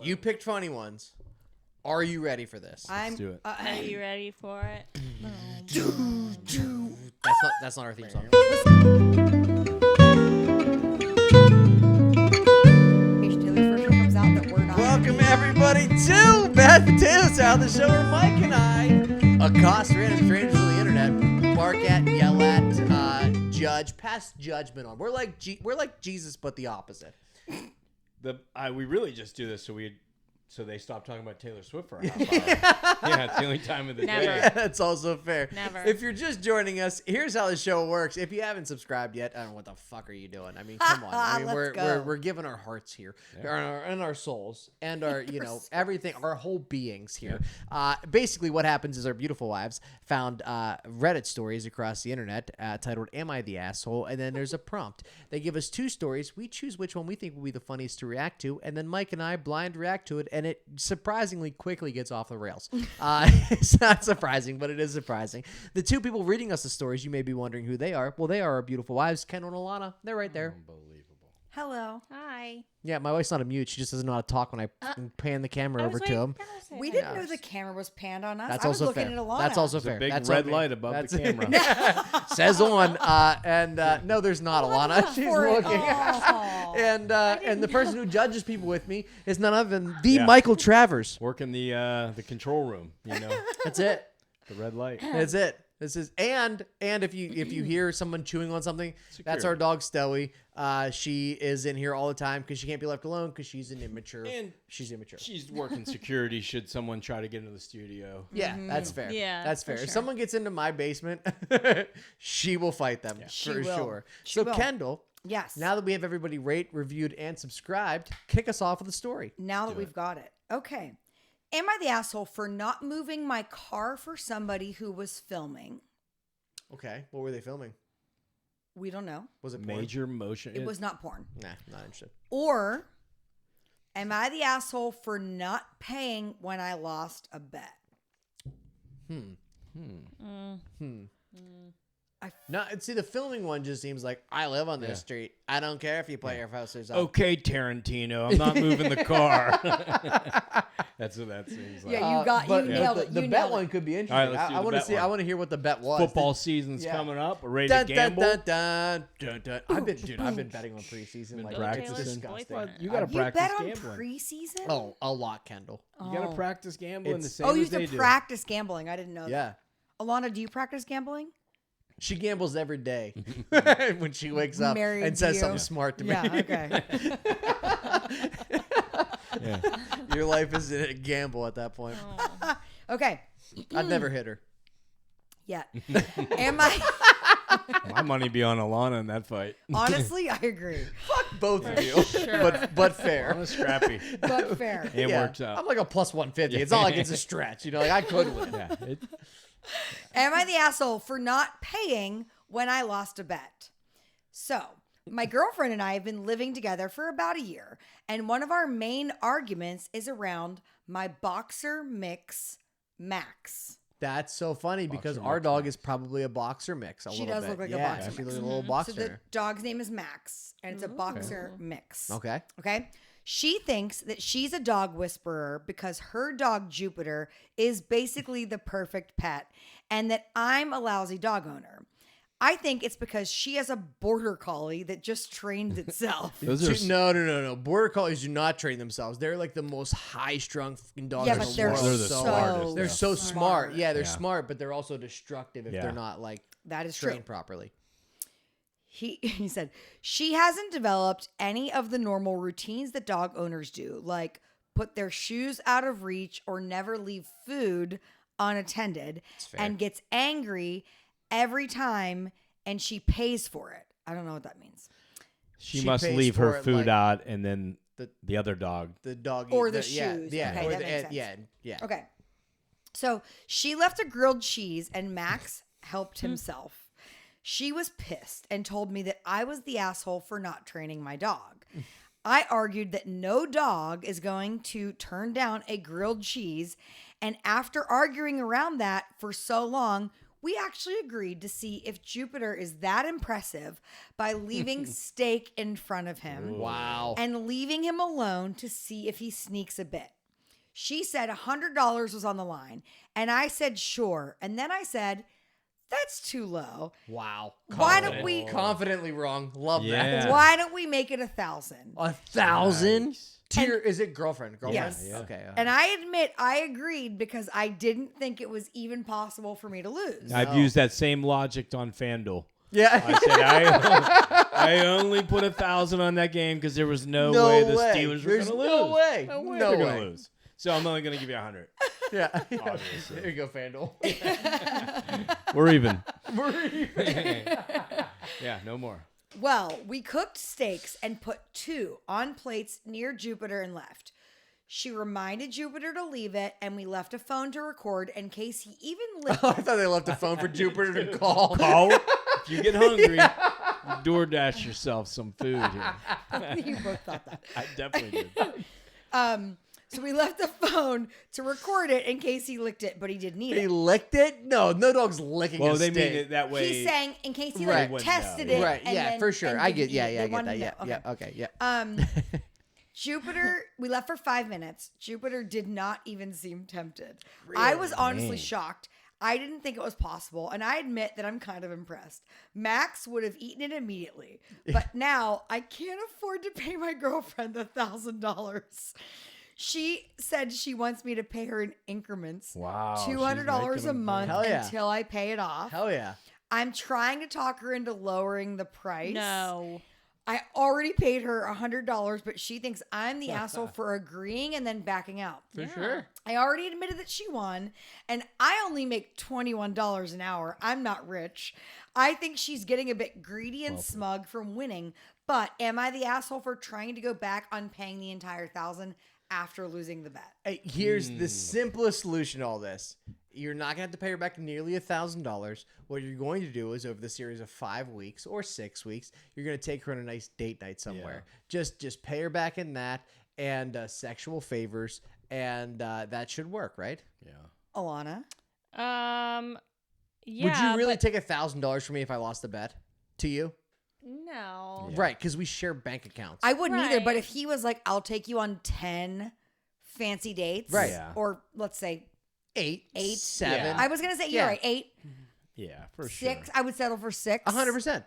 You picked funny ones. Are you ready for this? Let's do it. Are you ready for it? That's not our theme song. Welcome everybody to Bad Potato Salad, the show where Mike and I accost random strangers on the internet, bark at, yell at, judge, pass judgment on. We're like Jesus, but the opposite. We really just do this so they stop talking about Taylor Swift for a half hour. Yeah, it's the only time of the day. Yeah, that's also fair. Never. If you're just joining us, here's how the show works. If you haven't subscribed yet, I don't know what the fuck are you doing. I mean, come on. I mean, we're giving our hearts here, and our souls, and our everything, our whole beings here. Basically, what happens is our beautiful wives found Reddit stories across the internet titled "Am I the Asshole?" and then there's a prompt. They give us two stories. We choose which one we think will be the funniest to react to, and then Mike and I blind react to it. And it surprisingly quickly gets off the rails. It's not surprising, but it is surprising. The two people reading us the stories, you may be wondering who they are. Well, they are our beautiful wives, Kendyll and Alana. They're right there. Unbelievable. Hello. Hi. Yeah, my wife's not a mute. She just doesn't know how to talk when I pan the camera over to him. We didn't know the camera was panned on us. That's I was also looking fair. at Alana. That's also There's fair. a big That's red okay. light above the camera. Says on. No, there's not Alana. She's looking. Oh. And the person who judges people with me is none other than the Michael Travers. Working the control room, That's it. the red light. That's it. This is and if you hear someone chewing on something, that's our dog Stewie. She is in here all the time because she can't be left alone because she's an immature. And she's immature. She's working security should someone try to get into the studio. Yeah, that's fair. Yeah, that's fair. for If sure. someone gets into my basement, she will fight them for sure. She will. Kendyll, Yes. now that we have everybody rate, reviewed, and subscribed, kick us off with a story. Now that we've got it. Okay. Am I the asshole for not moving my car for somebody who was filming? Okay, what were they filming? We don't know. Was it porn? Major motion. It was not porn. Nah, not interested. Or am I the asshole for not paying when I lost a bet? No, see, the filming one just seems like I live on this street. I don't care if you play your houses up. Okay, Tarantino, I'm not moving the car. That's what that seems like. Yeah, But you nailed it. The You bet nailed one it. could be interesting. All right, let's do I the want to bet see. one. I want to hear what the bet was. Football season's coming up. Ready Dun, to dun, gamble? dun, dun, dun, dun. I've been betting on preseason. Like, practicing. it's disgusting. Boyfriend. You got to You practice bet on gambling. preseason? Oh, a lot, Kendall. You got to practice gambling the It's- same Oh, you as have they to do. practice gambling. I didn't know Yeah. that. Alana, do you practice gambling? She gambles every day when she wakes up Married and to says you. something smart to me. Yeah, okay. Yeah. Your life is a gamble at that point. Okay. I'd never hit her. Yeah. Am I... My money be on Alana in that fight. Honestly, I agree. Both of you, but fair. Alana's scrappy. But fair. It works out. I'm like a plus 150. It's not like it's a stretch. Like I could win. Yeah. Am I the asshole for not paying when I lost a bet? So, my girlfriend and I have been living together for about a year, and one of our main arguments is around my boxer mix, Max. That's so funny because Boxer our mix, dog Max. is probably a boxer mix. She little does bit. look like a yeah, boxer she mix. looks like a little So boxer. the dog's name is Max, and it's a boxer mix. Okay. Okay. She thinks that she's a dog whisperer because her dog Jupiter is basically the perfect pet and that I'm a lousy dog owner. I think it's because she has a border collie that just trained itself. No. Border collies do not train themselves. They're like the most high-strung fucking dogs Yeah, in but the they're world. They're the so smartest, They're yeah. so smart. Yeah, they're Yeah. smart, but they're also destructive if Yeah. they're not like That is true. trained properly. He said she hasn't developed any of the normal routines that dog owners do, like put their shoes out of reach or never leave food unattended, fair. and gets angry every time and she pays for it. I don't know what that means. She She must pays leave for her it, food like, out and then the- the other dog. The dog Or the yeah, shoes. Yeah, Okay, or that makes sense. Yeah. Okay. So she left a grilled cheese and Max helped himself. She was pissed and told me that I was the asshole for not training my dog. I argued that no dog is going to turn down a grilled cheese. And after arguing around that for so long, we actually agreed to see if Jupiter is that impressive by leaving steak in front of him. Wow. And leaving him alone to see if he sneaks a bit. She said $100 was on the line, and I said sure. And then I said, that's too low. Wow. Why don't we Confidently wrong. Love Yeah. that. Why don't we make it 1,000? 1,000? Nice. Tier, is it girlfriend? Yes. Yeah. Okay. And I admit I agreed because I didn't think it was even possible for me to lose. I've used that same logic on FanDuel. yeah. I said I only put 1,000 on that game because there was no way the Steelers were going to lose. No way. No way No they're way. going to lose. So I'm only going to give you 100. Yeah. Obviously. There you go, FanDuel. We're even. We're even. Yeah, no more. Well, we cooked steaks and put 2 on plates near Jupiter and left. She reminded Jupiter to leave it, and we left a phone to record in case he even licked I thought they left a phone for Jupiter to call. Call. If you get hungry, you DoorDash yourself some food here. You both thought that. I definitely did. So we left the phone to record it in case he licked it, but he didn't eat He it. licked it? No Well, dog's licking a they steak. mean it that way. He's saying in case he Right. like They wouldn't tested know, it. Right, and yeah, then- for sure. and I didn't get, eat yeah, it. yeah, They I get wanted that. to Yeah, know. yeah, okay, yeah. Jupiter, we left for 5 minutes. Jupiter did not even seem tempted. I was honestly Dang. shocked. I didn't think it was possible, and I admit that I'm kind of impressed. Max would have eaten it immediately, but now I can't afford to pay my girlfriend $1,000. She said she wants me to pay her in increments. Wow, she's $200 making a them month Hell yeah. until I pay it off. Hell yeah. I'm trying to talk her into lowering the price. No. I already paid her $100, but she thinks I'm the asshole for agreeing and then backing out. For sure. I already admitted that she won, and I only make $21 an hour. I'm not rich. I think she's getting a bit greedy and smug from winning, but am I the asshole for trying to go back on paying the entire 1,000 after losing the bet? Hey, here's the simplest solution to all this. You're not gonna have to pay her back nearly $1,000. What you're going to do is over the series of 5 weeks or 6 weeks, you're gonna take her on a nice date night somewhere. Just pay her back in that and sexual favors, and that should work, right? Yeah. Alana? Yeah. Would you really but take $1,000 from me if I lost the bet? To you? No. Right, because we share bank accounts. I wouldn't either, but Right. if he was like, I'll take you on 10 fancy dates. Right. Yeah. Or let's say 8, 8, 7. Yeah. I was going to say, you're Yeah. right, 8, Yeah, for sure. 6. I would settle for 6. 100%.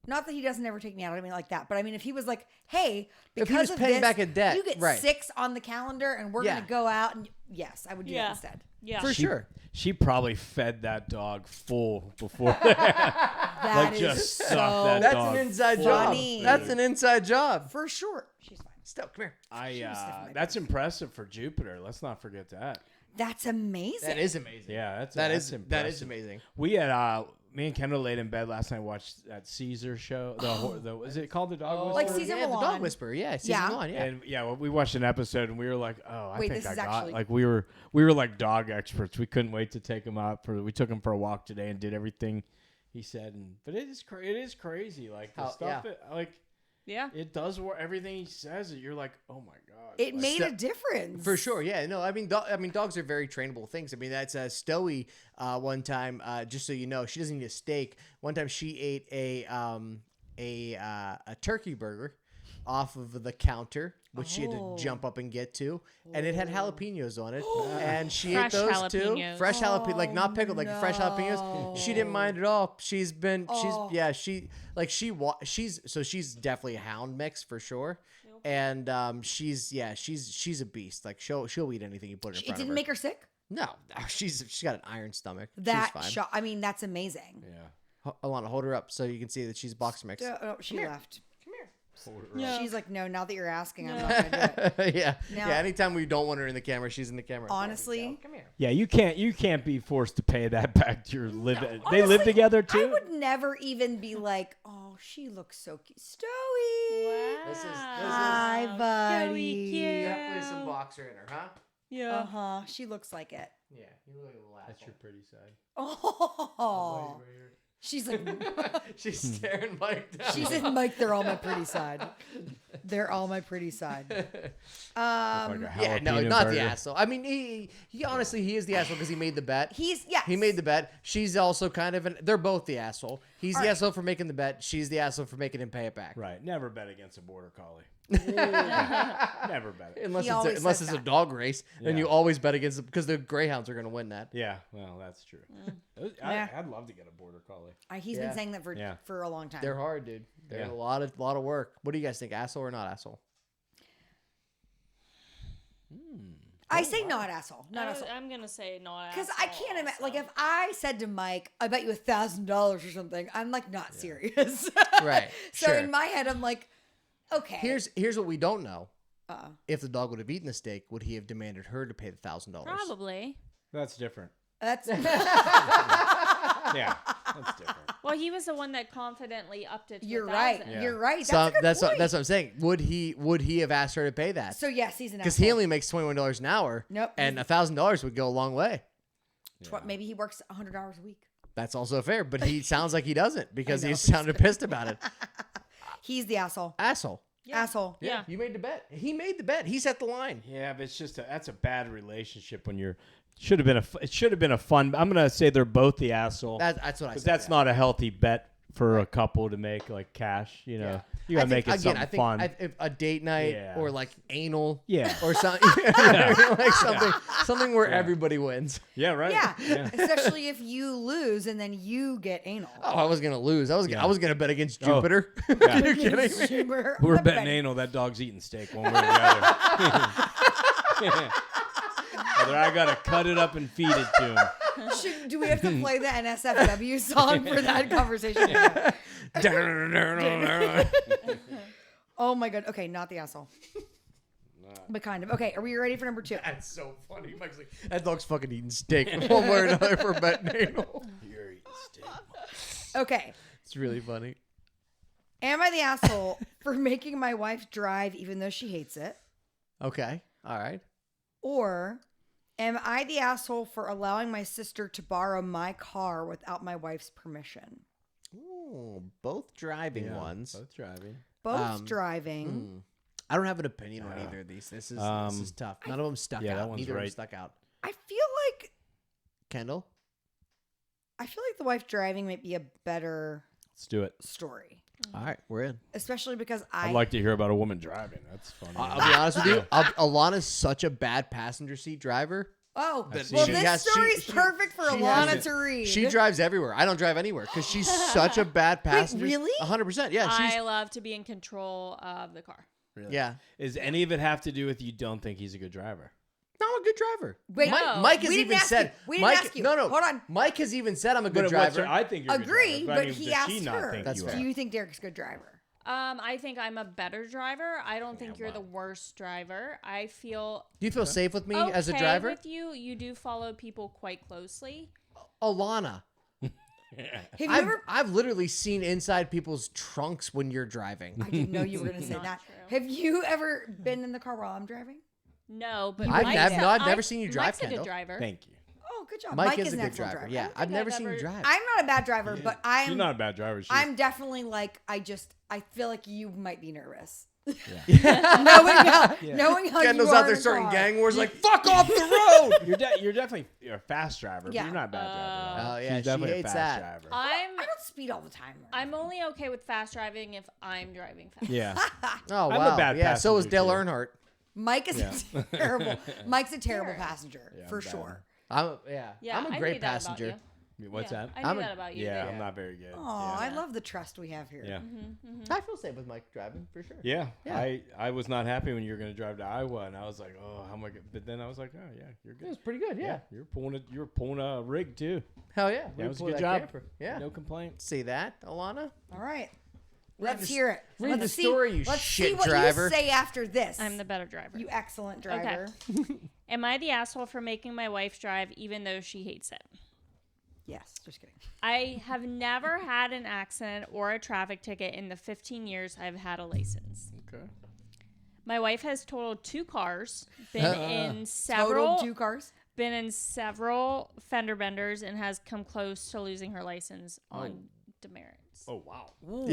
Not that he doesn't ever take me out. I mean like that. But I mean, if he was like, hey, If he because was of paying this, back a debt, you get right. 6 on the calendar and we're Yeah. going to go out. And yes, I would do that Yeah. instead. Yeah. For sure. She probably fed that dog full before. That Like, is just so stuff that That's dog an inside full job. of funny. food. That's an inside job. For sure. She's fine. Stella, come here. That's impressive for Jupiter. Let's not forget that. That's amazing. That is amazing. Yeah, That that's is impressive. amazing. We had me and Kendyll laid in bed last night, watched that Caesar show. Is it called the Dog Like Whisperer? Caesar yeah, the Milan. dog whisperer. Yeah, Caesar Yeah. Milan, yeah. And yeah, well, we watched an episode and we were like, oh, I Wait, think this I is got actually- like we were like dog experts. We couldn't wait to take him out we took him for a walk today and did everything he said. But it is crazy. Like the How- stuff, yeah. Yeah. it does everything he says. You're like, oh my god. It Like, made a difference. For sure, yeah. No, I mean, dogs are very trainable things. I mean, that's Stoey. One time, just so you know, she doesn't eat a steak. One time, she ate a turkey burger off of the counter, which she had to jump up and get to, and it had jalapenos on it, and she Fresh ate those too. jalapenos. Fresh jalapeno, like not pickled, like fresh jalapenos. She didn't mind at all. She's definitely a hound mix for sure. And she's a beast. Like she'll eat anything you put in It front of didn't her. make her sick? No, she's got an iron stomach. That she's fine. I mean, that's amazing. Yeah. Alana, hold her up so you can see that she's box mix. Oh, she left. Yeah. She's like, no, now that you're asking, I'm not going to do it. yeah, Now- yeah. Anytime we don't want her in the camera, she's in the camera. Honestly, Come here. Yeah, you can't be forced to pay that back to your live. They honestly, live together too. I would never even be like, oh, she looks so cute. Stoey. Wow. This is- Hi, buddy. Cute. Definitely some boxer in her, huh? Yeah. Uh-huh. She looks like it. Yeah, you look like a little That's asshole. your pretty side. Oh. She's like, She's staring Mike down. she said, Mike, they're all my pretty side. They're all my pretty side. Yeah, no, not the asshole. I mean, he honestly, he is the asshole because he made the bet. Yes. He made the bet. She's also kind of they're both the asshole. He's the asshole for making the bet. She's the asshole for making him pay it back. Right. Never bet against a border collie. Never bet it. Unless it's a dog race, then you always bet against it because the greyhounds are going to win that. Yeah, well, that's true. I'd love to get a border collie. He's been saying that for a long time. They're hard, dude. They're a lot of work. What do you guys think? Asshole or not asshole? I say not asshole. Not asshole. I'm gonna say not asshole. Because I can't imagine, like, if I said to Mike, I bet you $1,000 or something, I'm like, not serious. Right. So sure. in my head, I'm like, okay. Here's what we don't know. If the dog would have eaten the steak, would he have demanded her to pay the $1,000? Probably. That's different. That's Yeah, that's different. Well, he was the one that confidently upped it to You're 1,000. right. Yeah. You're right. That's So a good point. that's what I'm saying. Would he have asked her to pay that? So yes, he's an Because asshole. he only makes $21 an hour. Nope. And $1,000 would go a long way. Maybe he works 100 hours a week. That's also fair, but he sounds like he doesn't because I know. he sounded pissed about it. He's the asshole. Asshole. Asshole. Yeah. You made the bet. He made the bet. He set the line. Yeah, but it's just that's a bad relationship when you're. It should have been a fun. I'm gonna say they're both the asshole. That's what I said. But that's not a healthy bet for a couple to make, like cash. You know, you gotta make it something fun. If a date night or like anal, or something, like something where everybody wins. Yeah, right. Yeah. Especially if you lose and then you get anal. Oh, I was gonna lose. I was gonna bet against Jupiter. Yeah. Are you kidding me? We're betting anal. That dog's eating steak one way or the other. Whether I gotta cut it up and feed it to him. Do we have to play the NSFW song for that conversation? Oh my god. Okay, not the asshole. But kind of. Okay, are we ready for number 2? That's so funny. Mike's like, that dog's fucking eating steak one way or another for betting anal. You're eating steak. Okay. It's really funny. Am I the asshole for making my wife drive even though she hates it? Okay. All right. Or am I the asshole for allowing my sister to borrow my car without my wife's permission? Ooh, both driving ones. Both driving. Both driving. I don't have an opinion on either of these. This is tough. None of them stuck that out. one's Neither of them right. stuck out. I feel like Kendyll? the wife driving might be a better Let's do it. story. All right, we're in. Especially because I'd like to hear about a woman driving. That's funny. I'll be honest with you. Alana's such a bad passenger seat driver. Oh, That well, she this has- story is she- perfect for she Alana has to read. She drives everywhere. I don't drive anywhere because she's such a bad passenger. really? 100%. Yeah, she's I love to be in control of the car. Really? yeah. Is any of it have to do with you don't think he's a good driver? No, I'm a good driver. Wait, Mike has we didn't even ask said. you. We didn't Mike, ask you. No, Hold on. Mike has even said I'm a good But what's driver. her- I think you're a good Agree, driver. but I mean, he does asked she not her. think That's you fair. are? Do you think Derrick's a good driver? I think I'm a better driver. I don't think you're the worst driver. I feel Do you feel safe with me as a driver? with you. You do follow people quite closely. Alana, Have you ever? I've literally seen inside people's trunks when you're driving. I didn't know you were going to say Not that. true. Have you ever been in the car while I'm driving? No, but I've Mike's never seen you drive, Mike's a good Kendall. driver. Thank you. Oh, good job. Mike is is a an good excellent driver. driver. Yeah, I've think never I've seen you ever- drive. I'm not a bad driver, but She's not a bad driver. I'm definitely like I feel like you might be nervous. Yeah. knowing how Kendall's you are out there in a starting car. gang wars like, fuck off the road! You're definitely a fast driver, but Yeah. you're not a bad driver. Oh, yeah, She's she definitely hates a that. fast driver. I don't speed all the time. I'm only okay with fast driving if I'm driving fast. Yeah. Oh, I'm a wow. bad yeah, so was passenger, Dale too. Earnhardt. Mike is a terrible. Mike's a terrible passenger Yeah, for I'm bad. sure. Yeah, I'm a I great knew that about passenger. What's yeah, that? I knew that about you. Yeah, too. I'm not very good. Oh, yeah. I love the trust we have here. Yeah. I feel safe with Mike driving for sure. Yeah. Yeah. I was not happy when you were going to drive to Iowa, and I was like, oh, how am I good? But then I was like, oh, yeah, you're It good. was pretty good. Yeah. You were pulling a rig, too. Hell yeah. That was a pulled good that job. camper. Yeah. No complaints. See that, Alana? All right. Read Let's the- hear it. read Let's the see, story, you let's shit see what driver. you say after this. I'm the better driver. You excellent driver. Am I the asshole for making my wife drive even though she hates it? Yes, just kidding. I have never had an accident or a traffic ticket in the 15 years I've had a license. Okay. My wife has totaled 2 cars, been in several Total 2 cars. been in several fender benders and has come close to losing her license on demerits. Oh, wow. Ooh.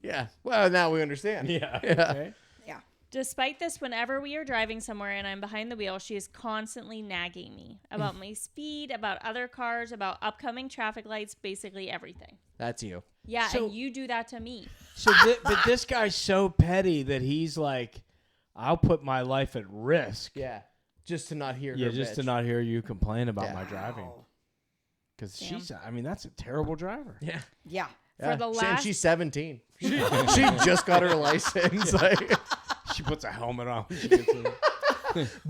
Yeah. Well, now we understand. Yeah. Okay. Yeah. Despite this, whenever we are driving somewhere and I'm behind the wheel, she is constantly nagging me about my speed, about other cars, about upcoming traffic lights, basically everything. That's you. Yeah, So- and you do that to me. So, but this guy's so petty that he's like, I'll put my life at risk. Yeah. Just to not hear Yeah, her just bitch. to not hear you complain about Yeah. my driving. Wow. Because Damn. that's a terrible driver. Yeah. Yeah. For the last- she's 17. She just got her license. Like, She puts a helmet on when she gets in.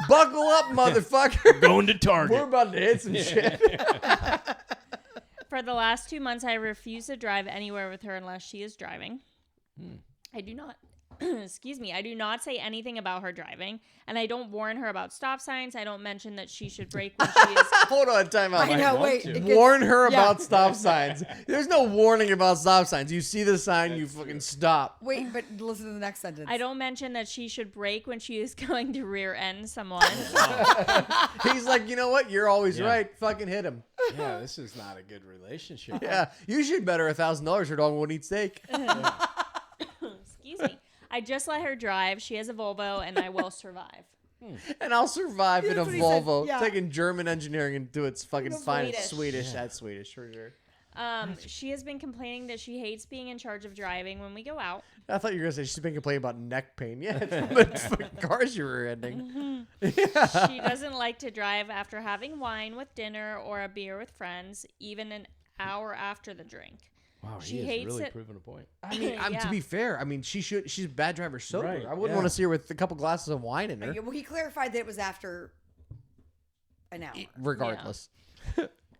buckle up, motherfucker. Going to Target. We're about to hit some shit. For the last 2 months, I refuse to drive anywhere with her unless she is driving. I do not, excuse me, I do not say anything about her driving, and I don't warn her about stop signs. I don't mention that she should brake when she is. Hold on, time out. I know. want Wait. to. it gets- Warn her yeah. about stop signs. There's no warning about stop signs. You see the sign, you fucking stop. Wait, but listen to the next sentence. I don't mention that she should brake when she is going to rear end someone. He's like, you know what? You're always Yeah. right. Fucking hit him. Yeah, this is not a good relationship. Yeah, you should bet her $1,000 her dog won't eat steak. Excuse me. I just let her drive. She has a Volvo, and I will survive. And I'll survive in a That's what he said, Volvo. yeah. Taking German engineering into its fucking finest. Swedish. Swedish. That's Swedish for sure. She has been complaining that she hates being in charge of driving when we go out. I thought you were gonna say she's been complaining about neck pain. Yeah, it's from the fucking cars you were ending. She doesn't like to drive after having wine with dinner or a beer with friends, even an hour after the drink. Wow, She he is hates really it. proving a point. I mean, to Yeah. be fair, I mean, she's a bad driver sober. Right, I wouldn't yeah. want to see her with a couple glasses of wine in her. Well, he clarified that it was after an hour. Regardless.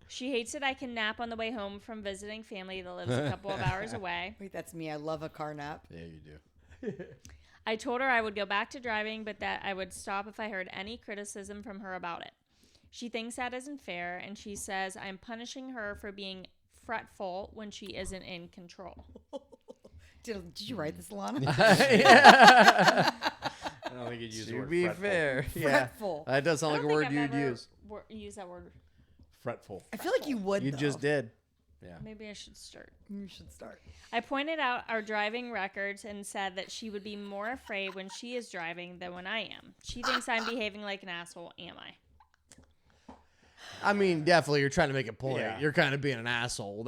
She hates that I can nap on the way home from visiting family that lives a couple of hours away. Wait, that's me. I love a car nap. Yeah, you do. I told her I would go back to driving, but that I would stop if I heard any criticism from her about it. She thinks that isn't fair, and she says I'm punishing her for being fretful when she isn't in control. Did you write this, Alana? I don't think you'd use the To word be fretful. fair, yeah, Fretful. that does sound I like a don't word think you'd I've ever use. use that word. Fretful. I feel like you would. You though. just did. Yeah. Maybe I should start. You should start. I pointed out our driving records and said that she would be more afraid when she is driving than when I am. She thinks I'm behaving like an asshole. Am I? I mean, definitely, you're trying to make a point. Yeah. You're kind of being an asshole.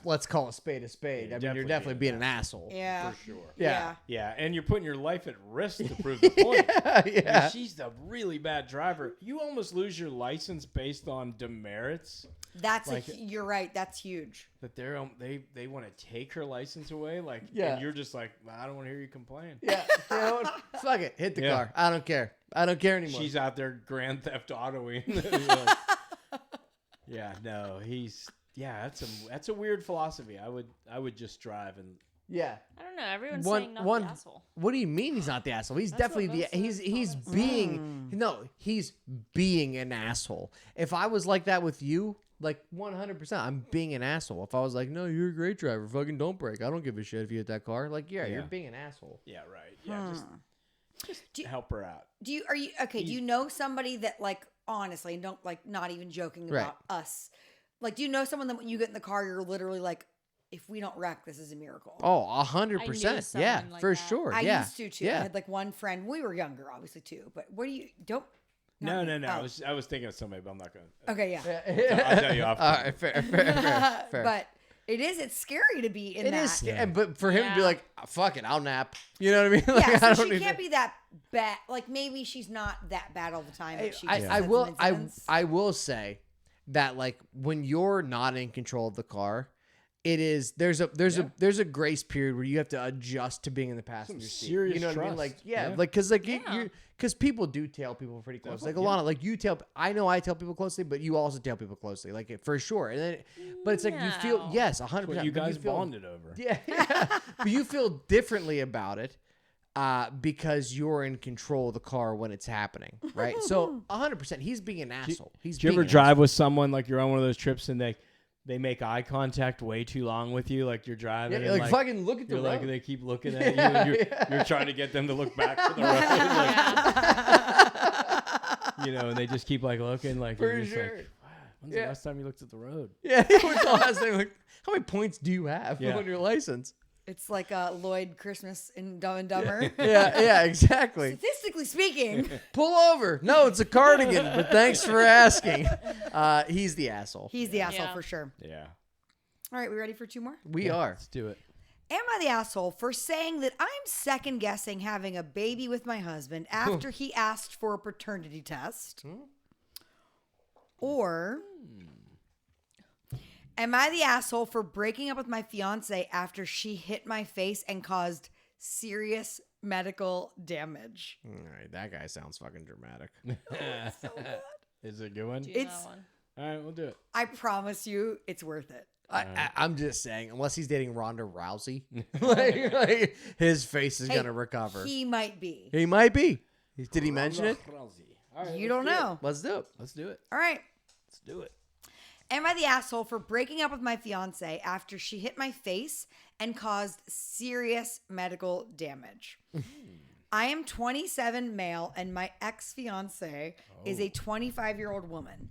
Let's call a spade a spade. Yeah, I mean, you're definitely definitely being being an asshole. Yeah. For sure. Yeah. Yeah, and you're putting your life at risk to prove the point. Yeah. She's the really bad driver. You almost lose your license based on demerits. That's Like- you're right. That's huge. That they want to take her license away. Like, Yeah. and you're just like, I don't want to hear you complain. Yeah. You know what? Fuck it. Hit the Yeah. car. I don't care. I don't care anymore. She's out there Grand Theft Autoing. Yeah, no, that's a weird philosophy. I would just drive and yeah. I don't know. Everyone's One- saying not one- the asshole. What do you mean he's not the asshole? He's That's definitely what the most of he's the being he's being an asshole. If I was like that with you, like 100%, I'm being an asshole. If I was like, no, you're a great driver, fucking don't brake. I don't give a shit if you hit that car. Like, yeah, you're Yeah. being an asshole. yeah, right. Yeah, just Do you- help her out. Do you know somebody that, like, honestly, and don't, like, not even joking Right. about us, like, do you know someone that when you get in the car, you're literally like, if we don't wreck, this is a miracle? Oh, I 100%. knew Yeah, someone like for that. sure. I yeah. used to too. I Yeah. had like one friend. We were younger, obviously too. But what do you don't? No. not me. I Oh. was thinking of somebody, but I'm not gonna. Okay, yeah. I'll tell you off. All right, fair. But it's scary to be in It that. is, but for him to be Yeah. like, fuck it, I'll nap. You know what I mean? Like, Yeah, I so don't she even- can't be that bad. Like maybe she's not that bad all the time. But she just I has will some incidents. I will say that like when you're not in control of the car, it is there's a grace period where you have to adjust to being in the passenger seat. serious You know what I mean? trust. Like Yeah. like because like Yeah. you because people do tail people pretty close. Definitely, Like Alana, like you tail. I know I tail people closely, but you also tail people closely, like for sure. And then, but it's like you feel No. yes, 100%. What you but guys feel- bonded over. Yeah, but you feel differently about it because you're in control of the car when it's happening, right? So 100%, he's being an asshole. He's Do you being ever an drive with someone like you're on one of those trips and they make eye contact way too long with you, like you're driving? asshole. Yeah, and like fucking look at the you're road. like they keep looking at you, and you're trying to get them to look back to the road. Like, And they just keep like looking like For you're just sure. like, wow, when's the last time you looked at the road? Yeah, it was the last thing. Like, how many points do you have on your license? It's like Lloyd Christmas in Dumb and Dumber. Yeah, exactly. Statistically speaking. Pull over. No, it's a cardigan, but thanks for asking. He's the asshole. He's the asshole for sure. Yeah. All right, we ready for 2 more? We are. Let's do it. Am I the asshole for saying that I'm second guessing having a baby with my husband after he asked for a paternity test? Or am I the asshole for breaking up with my fiance after she hit my face and caused serious medical damage? All right, that guy sounds fucking dramatic. So good. Is it a good one? It's- that one. All right, we'll do it. I promise you it's worth it. I'm just saying, unless he's dating Ronda Rousey, like, his face is gonna recover. He might be. He might be. Did he mention it? All right, You don't know. Let's do it. Let's do it. All right. Let's do it. Am I the asshole for breaking up with my fiance after she hit my face and caused serious medical damage? I am 27 male and my ex-fiance is a 25-year-old woman.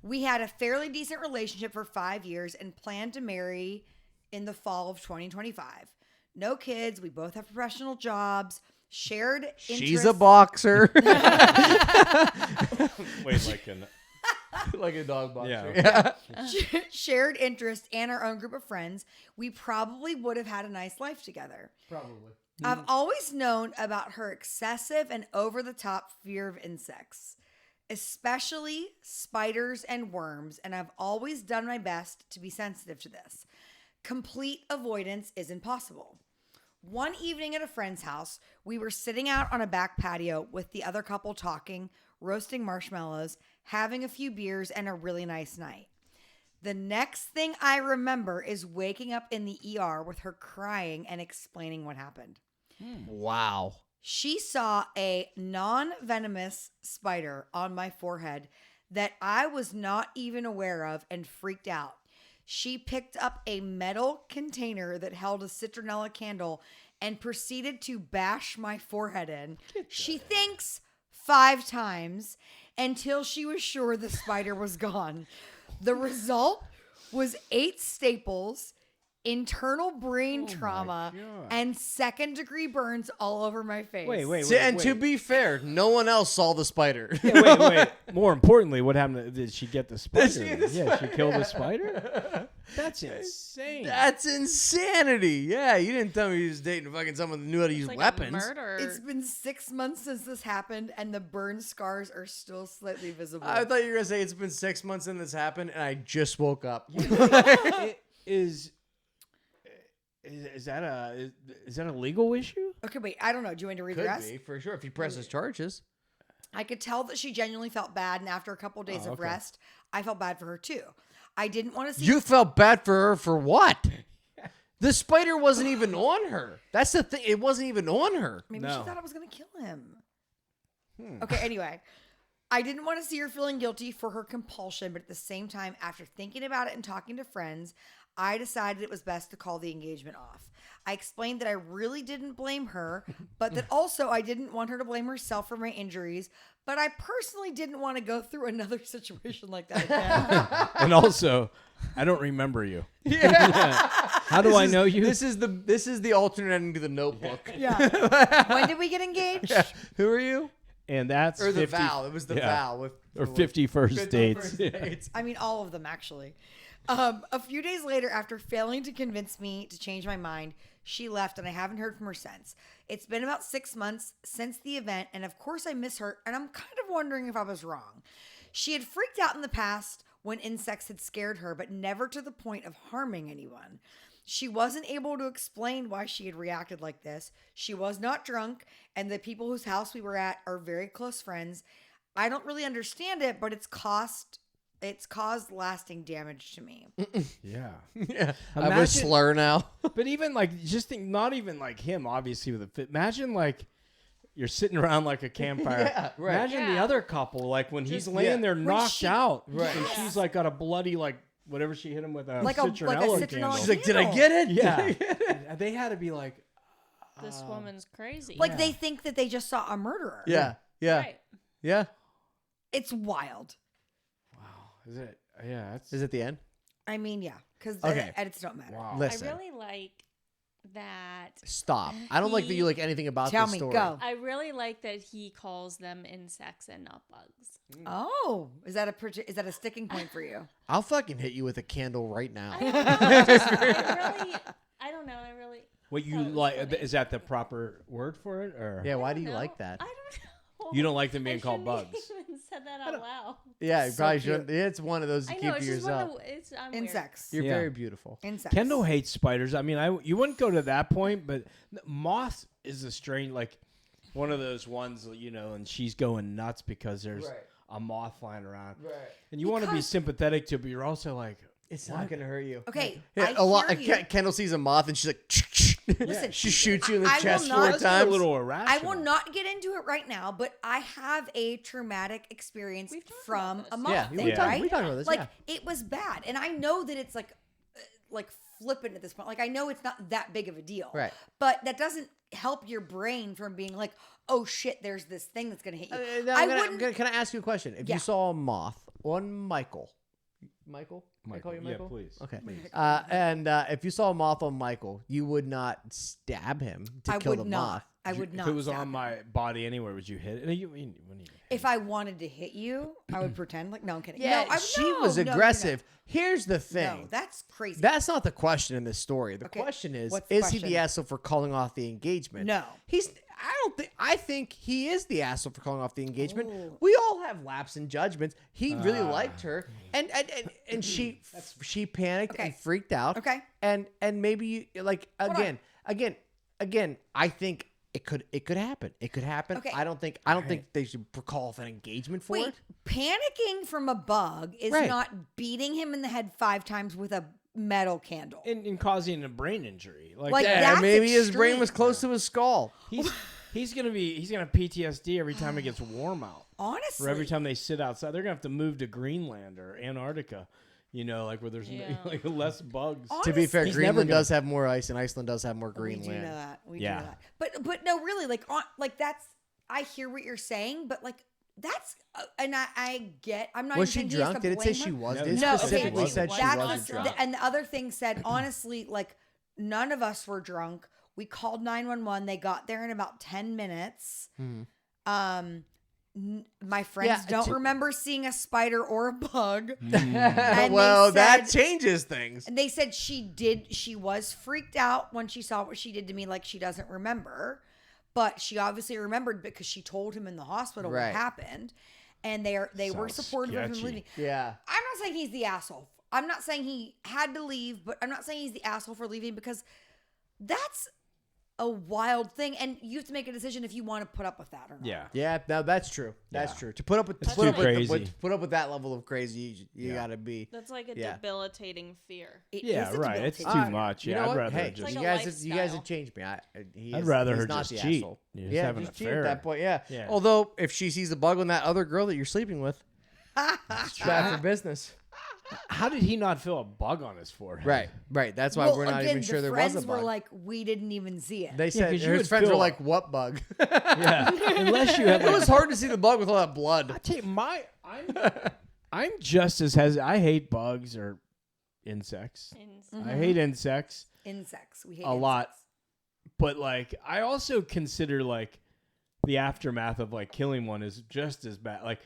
We had a fairly decent relationship for 5 years and planned to marry in the fall of 2025. No kids. We both have professional jobs. Shared interests. She's a boxer. Wait, Like a dog boxer. Yeah. Shared interest and our own group of friends. We probably would have had a nice life together. Probably. I've always known about her excessive and over-the-top fear of insects, especially spiders and worms, and I've always done my best to be sensitive to this. Complete avoidance is impossible. One evening at a friend's house, we were sitting out on a back patio with the other couple talking, roasting marshmallows, having a few beers, and a really nice night. The next thing I remember is waking up in the ER with her crying and explaining what happened. Wow. She saw a non-venomous spider on my forehead that I was not even aware of and freaked out. She picked up a metal container that held a citronella candle and proceeded to bash my forehead in. She thinks 5 times until she was sure the spider was gone. The result was 8 staples, internal brain trauma, and 2nd-degree burns all over my face. Wait. And to be fair, no one else saw the spider. Yeah, wait. More importantly, what happened? Did she get the spider? She killed the spider? That's insane. That's insanity. Yeah, you didn't tell me he was dating fucking someone that knew how to use Like weapons. a murder. It's been 6 months since this happened, and the burn scars are still slightly visible. I thought you were gonna say it's been 6 months since this happened, and I just woke up. Is that a legal issue? Okay, wait. I don't know. Do you want me to read the Could rest? be for sure if he presses charges. I could tell that she genuinely felt bad, and after a couple days of rest, I felt bad for her too. I didn't want to see. You felt bad for her for what? The spider wasn't even on her. That's the thing. It wasn't even on her. Maybe she thought I was going to kill him. Okay, anyway. I didn't want to see her feeling guilty for her compulsion, but at the same time, after thinking about it and talking to friends, I decided it was best to call the engagement off. I explained that I really didn't blame her, but that also I didn't want her to blame herself for my injuries, but I personally didn't want to go through another situation like that again. And also, I don't remember you. How do I know you? This is the alternate ending to The Notebook. Yeah. When did we get engaged? Who are you? And that's Or the 50 vow. It was the vow with or 50 first dates. I mean, all of them, actually. A few days later, after failing to convince me to change my mind, she left, and I haven't heard from her since. It's been about 6 months since the event, and of course I miss her, and I'm kind of wondering if I was wrong. She had freaked out in the past when insects had scared her, but never to the point of harming anyone. She wasn't able to explain why she had reacted like this. She was not drunk, and the people whose house we were at are very close friends. I don't really understand it, but it's caused lasting damage to me. Yeah. Yeah. I have a slur now. But even like, just think, not even like him, obviously, with a fit. Imagine like you're sitting around like a campfire. Yeah, right. Imagine the other couple, like when he's laying there knocked out, Right. and she's like got a bloody like whatever she hit him with a Like a citronella citronella candle. She's like, did I get it? Yeah. They had to be like, This woman's crazy. Like they think that they just saw a murderer. Yeah. Yeah. Right. Yeah. It's wild. Wow. Is it? Yeah. That's, Is it the end? I mean, yeah, because Okay. the edits don't matter. wow. Listen. I really like that. Stop. I don't like that you like anything about Tell this me, story. go. I really like that he calls them insects and not bugs. Oh, is that a sticking point for you? I'll fucking hit you with a candle right now. I don't know. I really. What you thought it was like? funny. Is that the proper word for it, or Yeah, why I do you don't like know. that? I don't know. you don't like them I being called shouldn't bugs? even said that out loud. Yeah, you So probably cute. shouldn't. It's one of those you I keep know to it's just one yourself. of the. I'm weird. Insects. You're Yeah. very beautiful. Insects. Kendall hates spiders. I mean, you wouldn't go to that point, but moth is a strange, like one of those ones, and she's going nuts because there's a moth flying around, and you want to be Because- sympathetic to, it, but you're also like, It's What? not gonna hurt you. Okay, Yeah, I hear you. Kendall sees a moth and she's like, Listen, she shoots you in the I will chest not- 4 that's a times. little I irrational. will not get into it right now, but I have a traumatic experience We've talked from about a this. moth Yeah, thing, we talked right? about this. Like yeah. it was bad, and I know that it's like flippant at this point. Like I know it's not that big of a deal, Right. But that doesn't help your brain from being like, oh shit, there's this thing that's gonna hit you. Now, I I'm wouldn't. can I ask you a question? If Yeah. you saw a moth on Michael, Can I call you Michael? Yeah, please. Okay. Please. And if you saw a moth on Michael, you would not stab him to I kill would the not. moth. I would not. If it was stab on him. my body anywhere, would you hit it? Wouldn't you If I wanted to hit you, I would pretend like no, I'm kidding. Yeah, no, she was aggressive. Here's the No, thing. that's crazy. That's not the question in this story. The Okay, question is what's the he question? the asshole for calling off the engagement? No. I think he is the asshole for calling off the engagement. Oh. We all have lapse in judgments. He really liked her, and she panicked Okay. and freaked out. Okay. And maybe you, like on. again. I think it could happen. It could happen. Okay. I don't think they should call off an engagement for Wait, it. panicking from a bug is Right. not beating him in the head 5 times with a metal candle. and causing a brain injury? Like Yeah, that's maybe his brain extreme. was close to his skull. He's gonna have PTSD every time it gets warm out. Honestly, Or every time they sit outside, they're gonna have to move to Greenland or Antarctica. Like where there's Yeah. like less bugs. To be fair, He's never Greenland gonna- does have more ice, and Iceland does have more we Greenland. do know that. We Yeah. do know that. But no, really, like that's. I hear what you're saying, but like that's, and I get. I'm not. Was even she saying he has drunk? to Did it say blame she her. was? No, Did it No, specifically okay, said she that's wasn't the- drunk? And the other thing said, honestly, like none of us were drunk. We called 911. They got there in about 10 minutes. My friends don't remember seeing a spider or a bug. And Well, they that said- changes things. And they said she was freaked out when she saw what she did to me, like she doesn't remember. But she obviously remembered because she told him in the hospital Right. what happened. And they were Sounds supportive of him sketchy. leaving. Yeah. I'm not saying he's the asshole. I'm not saying he had to leave, but I'm not saying he's the asshole for leaving because that's a wild thing. And you have to make a decision if you want to put up with that or not. Yeah. Yeah, no, that's true. That's Yeah. true. To put up with It's put too up with, crazy. put up with that level of crazy, you Yeah. gotta be. That's like a Yeah. debilitating fear. It Yeah, is a right. It's too debilitating- much. You Yeah, know I'd what? rather Hey, just. like you a guys have lifestyle. changed me. I'd rather he's her not just the cheat. asshole. Just Yeah, have an just cheat at affair. that point. Yeah. Yeah. Although if she sees the bug on that other girl that you're sleeping with, it's bad for business. How did he not feel a bug on his forehead? Right. That's why Well, we're not again, even sure the there was a friends were bug. like, we didn't even see it. They said 'cause you his would friends were feel- like, "What bug?" Yeah. Unless you have. It Like, was hard to see the bug with all that blood. I tell you, I'm just as hesitant. I hate bugs or insects. I hate insects Insects. We hate a lot, insects. but like I also consider like the aftermath of like killing one is just as bad. Like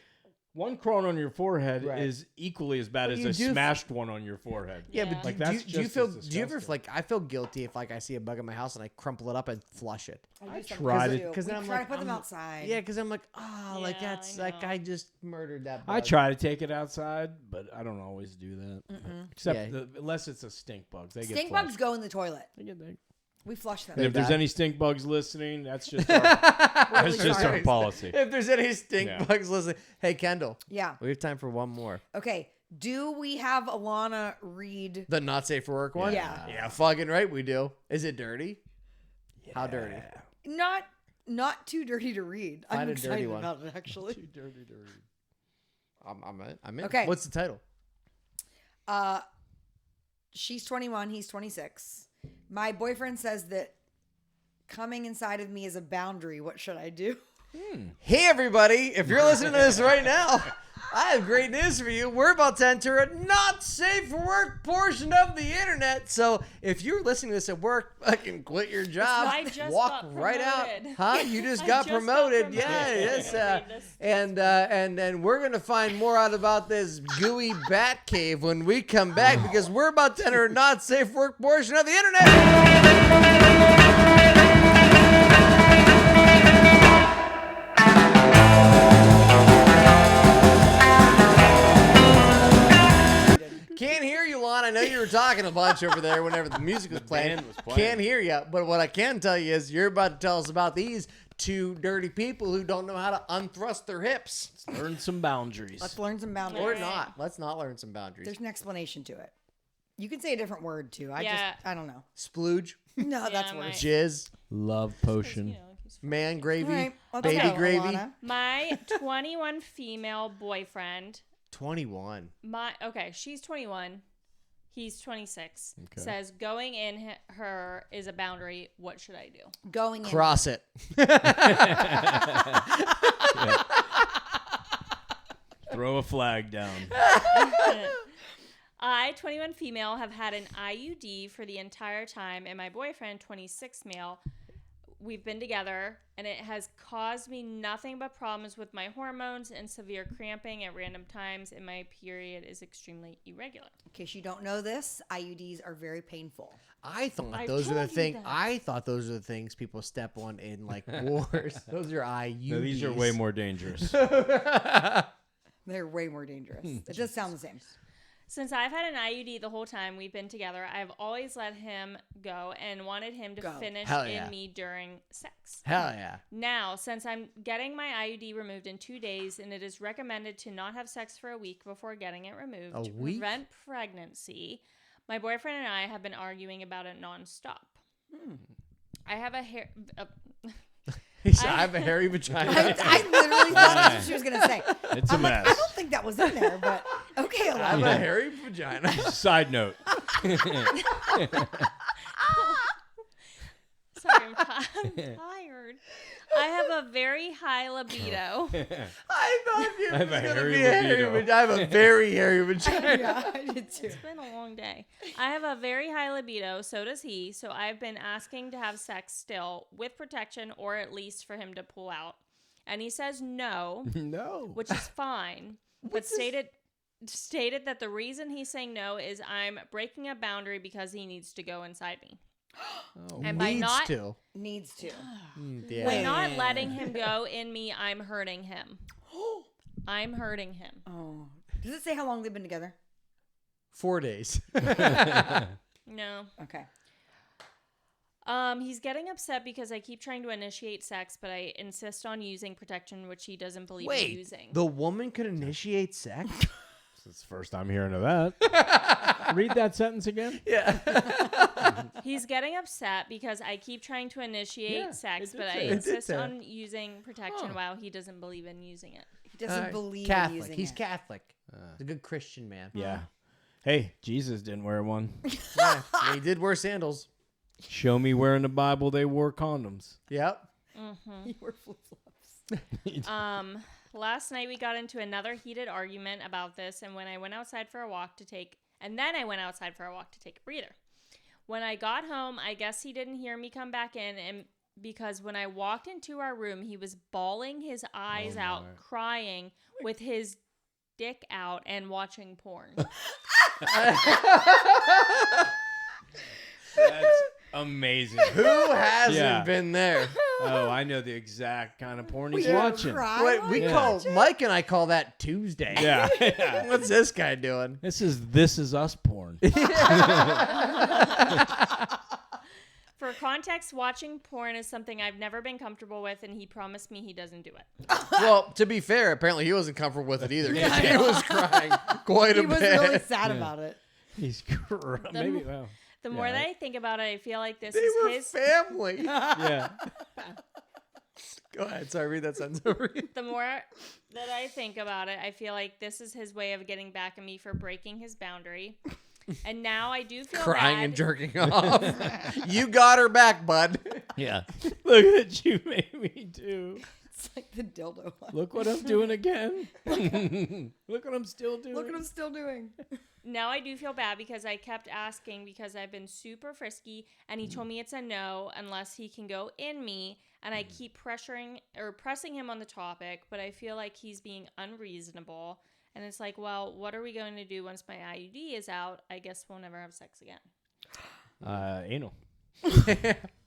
one crawling on your forehead Right. is equally as bad But as you a do f- smashed one on your forehead. Yeah, Yeah. but Like, do that's you just feel? as Do you ever disgusting. like? I feel guilty if like I see a bug in my house and I crumple it up and flush it. I do tried sometimes it- too. 'cause then We I'm try like, to put them I'm- outside. Yeah, because I'm like, like Yeah, that's I like know. I just murdered that bug. I try to take it outside, but I don't always do that. Except Yeah. unless it's a stink bugs. They get Stink flushed. bugs go in the toilet. They- We flush them. And if there's that. any stink bugs listening, that's just our, that's just sorry. our policy. If there's any stink Yeah. bugs listening, hey Kendall, Yeah. we have time for one more. Okay. Do we have Alana read? The not safe for work one. Yeah. Yeah, fucking right, we do. Is it dirty? How dirty? Not too dirty to read. Find I'm a dirty excited one. about it actually. Too dirty to read. I'm in. Okay. What's the title? She's 21. He's 26. My boyfriend says that coming inside of me is a boundary. What should I do? Hey, everybody. If you're listening to this right now, I have great news for you. We're about to enter a not safe for work portion of the internet. So if you're listening to this at work, fucking quit your job. I just walk got right out. promoted. Huh? You just got promoted. Yeah, yes. And then we're going to find more out about this gooey bat cave when we come back because we're about to enter a not safe for work portion of the internet. Can't hear you, Lon. I know you were talking a bunch over there whenever the music was playing. Can't hear you. But what I can tell you is you're about to tell us about these two dirty people who don't know how to unthrust their hips. Let's learn some boundaries. Let's learn some boundaries. Or not. Let's not learn some boundaries. There's an explanation to it. You can say a different word too. I don't know. Splooge. No, that's worse. Jizz. Love potion. Man gravy. Right, baby go, gravy. Alana. My 21 female boyfriend. 21. She's 21. He's 26. Okay. Says going in her is a boundary. What should I do? Going in. Cross it. Throw a flag down. I, 21 female, have had an IUD for the entire time, and my boyfriend, 26 male, we've been together, and it has caused me nothing but problems with my hormones and severe cramping at random times, and my period is extremely irregular. In case you don't know this, IUDs are very painful. I thought those are the things. I thought those are the things people step on in like wars. Those are IUDs. No, these are way more dangerous. They're way more dangerous. It does sound the same. Since I've had an IUD the whole time we've been together, I've always let him go and wanted him to finish in me during sex. Hell yeah. Now, since I'm getting my IUD removed in 2 days, and it is recommended to not have sex for a week before getting it removed to prevent pregnancy, my boyfriend and I have been arguing about it nonstop. I have a hair... He said, I have a hairy vagina. I literally thought that's what she was going to say. It's a mess. I don't think that was in there, but okay, Alana. I have a hairy vagina. Side note. Sorry, I'm tired. I have a very high libido. I thought you I have was a going to hairy be a hairy libido. vagina. I have a very hairy vagina. Yeah, I did too. It's been a long day. I have a very high libido, so does he. So I've been asking to have sex still with protection, or at least for him to pull out. And he says no, No. which is fine, but stated that the reason he's saying no is I'm breaking a boundary because he needs to go inside me. And by not Needs to. Yeah. by not letting him go in me, I'm hurting him. I'm hurting him. Oh. Does it say how long they've been together? 4 days. No. Okay. He's getting upset because I keep trying to initiate sex, but I insist on using protection, which he doesn't believe in using. The woman could initiate sex? It's the first time hearing of that. Read that sentence again. Yeah. He's getting upset because I keep trying to initiate sex, but I insist on using protection while he doesn't believe in using it. He doesn't believe Catholic. in using He's it. Catholic. He's a good Christian man. Yeah. Hey, Jesus didn't wear one. Yeah. He did wear sandals. Show me where in the Bible they wore condoms. Yep. He wore flip-flops. Last night we got into another heated argument about this, and when I went outside for a walk to take a breather. When I got home, I guess he didn't hear me come back in, and because when I walked into our room, he was bawling his eyes out, crying with his dick out and watching porn. That's amazing. Who hasn't been there? Oh, I know the exact kind of porn he's watching. Wait, Mike and I call that Tuesday. Yeah. What's this guy doing? This is us porn. For context, watching porn is something I've never been comfortable with, and he promised me he doesn't do it. Well, to be fair, apparently he wasn't comfortable with it either. He was crying quite a bit. He was really sad about it. He's maybe. Well, The more that I think about it, I feel like this They is were his family. yeah. Go ahead. Sorry, read that sentence over again. The more that I think about it, I feel like this is his way of getting back at me for breaking his boundary. And now I do feel Crying bad. and jerking off. You got her back, bud. Yeah. Look at you made me do. It's like the dildo one. Look what I'm doing again. Look what I'm still doing. Look what I'm still doing. Now I do feel bad because I kept asking because I've been super frisky, and he told me it's a no unless he can go in me, and I keep pressing him on the topic, but I feel like he's being unreasonable. And it's like, well, what are we going to do once my IUD is out? I guess we'll never have sex again. Anal.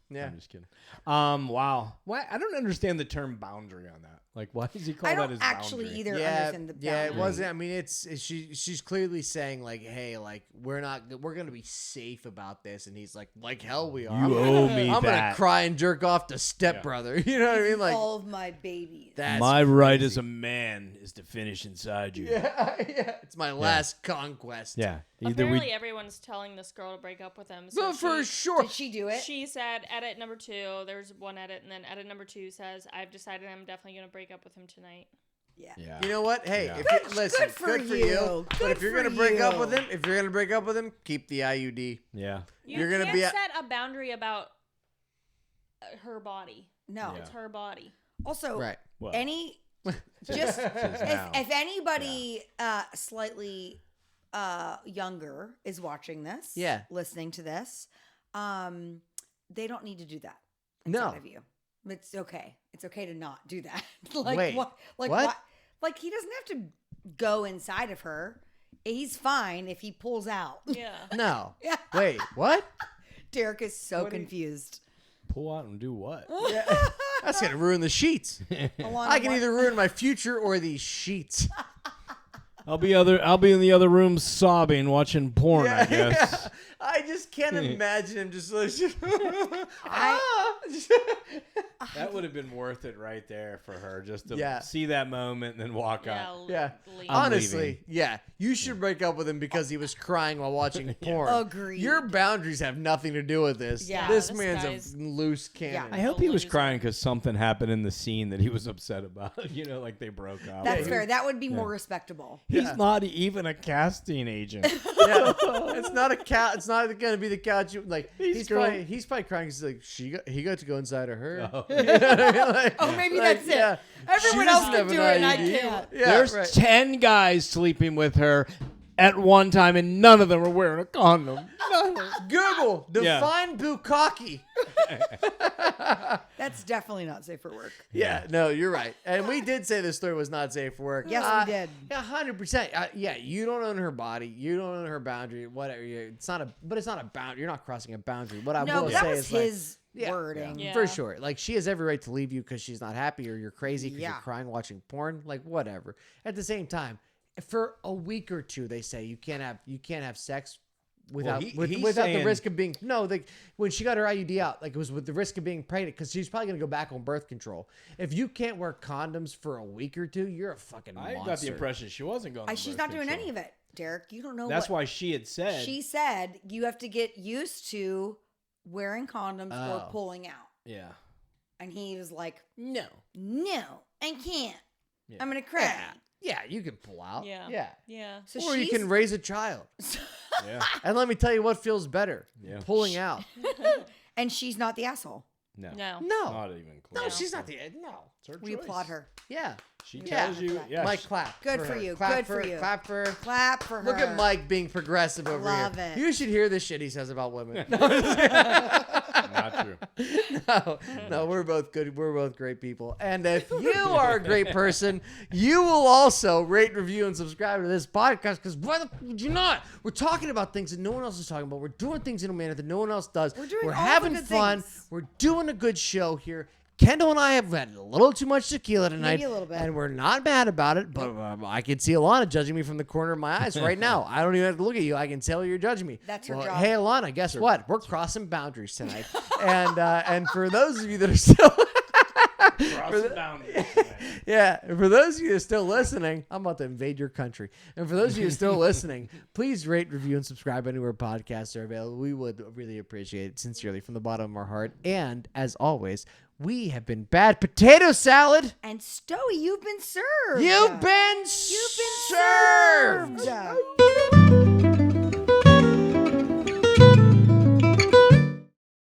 Yeah. I'm just kidding. Wow. Why? I don't understand the term boundary on that. Like, why does he call that his boundary? I don't actually either understand the boundary. Yeah, it wasn't. I mean, she's clearly saying like, hey, like we're gonna be safe about this, and he's like hell we are. You owe me I'm that. gonna cry and jerk off to stepbrother. You know what I mean? Like all of my babies. That's my right as a man is to finish inside you. Yeah. It's my last conquest. Yeah. Apparently, everyone's telling this girl to break up with him. So for sure. Did she do it? She said, edit number 2. There's one edit, and then edit number 2 says, I've decided I'm definitely going to break up with him tonight. Yeah. You know what? Hey, Yeah. if you, listen, good for you. But if you're gonna break up with him, keep the IUD. Yeah. You're gonna set a boundary about her body. No. It's her body. Also, Right. Well, just now. if anybody slightly younger is watching this, listening to this, they don't need to do that. No. Of you. It's okay. It's okay to not do that. Like Wait, what? Like what? Like he doesn't have to go inside of her. He's fine if he pulls out. Yeah. No. Yeah. Wait, what? Derrick is so confused. Pull out and do what? Yeah. That's gonna ruin the sheets. Alana, I can either ruin my future or these sheets. I'll be in the other room sobbing, watching porn, I guess. Yeah. I just can't imagine him just like. That would have been worth it right there for her, just to Yeah. see that moment and then walk out. Yeah. leave. Honestly, leaving. yeah. You should break up with him because he was crying while watching porn. Agreed. Your boundaries have nothing to do with this. Yeah. This This man's guy's- a loose cannon. I hope he was Loser. crying because something happened in the scene that he was upset about. You know, like they broke up. That's fair. That would be more respectable. He's not even a casting agent. Yeah. It's not a couch. It's not going to be the couch. Like he's cool. probably crying because like he got to go inside of her. Oh. You know what I mean? Like- Oh, maybe like, that's it. yeah. Everyone She else doesn't can have do an it, and I IUD. can't. Yeah, There's right. 10 guys sleeping with her at one time, and none of them are wearing a condom. None. Google Yeah. define bukkake. That's definitely not safe for work. Yeah, no, you're right. And we did say this story was not safe for work. Yes, we did. Yeah, 100%. Yeah, you don't own her body. You don't own her boundary. Whatever. It's not a boundary. You're not crossing a boundary. What I No, will that say was is like, his wording. Yeah. for sure. Like she has every right to leave you because she's not happy or you're crazy because Yeah. you're crying watching porn. Like whatever. At the same time, for a week or two, they say you can't have sex without he's without the saying- risk of being when she got her IUD out, like it was with the risk of being pregnant because she's probably gonna go back on birth control. If you can't wear condoms for a week or two, you're a fucking monster. I got the impression she wasn't going to She's birth not doing control. any of it, Derrick. You don't know That's what why she had said. she said. You have to get used to wearing condoms or Oh. pulling out. Yeah. And he was like, No. I can't. Yeah. I'm going to cry. Yeah, you can pull out. Yeah. Yeah. Yeah. So Or you can raise a child. Yeah. And let me tell you what feels better. Yeah. Pulling out. And she's not the asshole. No. No. No. Not even close. No, she's not the no. It's her We choice. applaud her. Yeah. She Yeah. tells you. Yeah. Mike, clap. Good for her. you. Clap Good for you. Clap for her. Clap for her. Look at Mike being progressive over Love here. it. You should hear this shit he says about women. Not true. No, we're both good. We're both great people. And if you are a great person, you will also rate, review, and subscribe to this podcast. Because why the would you not? We're talking about things that no one else is talking about. We're doing things in a manner that no one else does. We're doing all the having good fun. things. We're doing a good show here. Kendyll and I have had a little too much tequila tonight, Maybe a little bit. and we're not mad about it. But I can see Alana judging me from the corner of my eyes right now. I don't even have to look at you. I can tell you're judging me. That's her Well, job. Hey, Alana, guess what? We're crossing boundaries tonight. and for those of you that are still Cross the boundaries. yeah, for those of you that are still listening, I'm about to invade your country. And for those of you still listening, please rate, review, and subscribe anywhere podcasts are available. We would really appreciate it sincerely from the bottom of our heart. And as always, we have been Bad Potato Salad. And Stoey, you've been served. You've been served.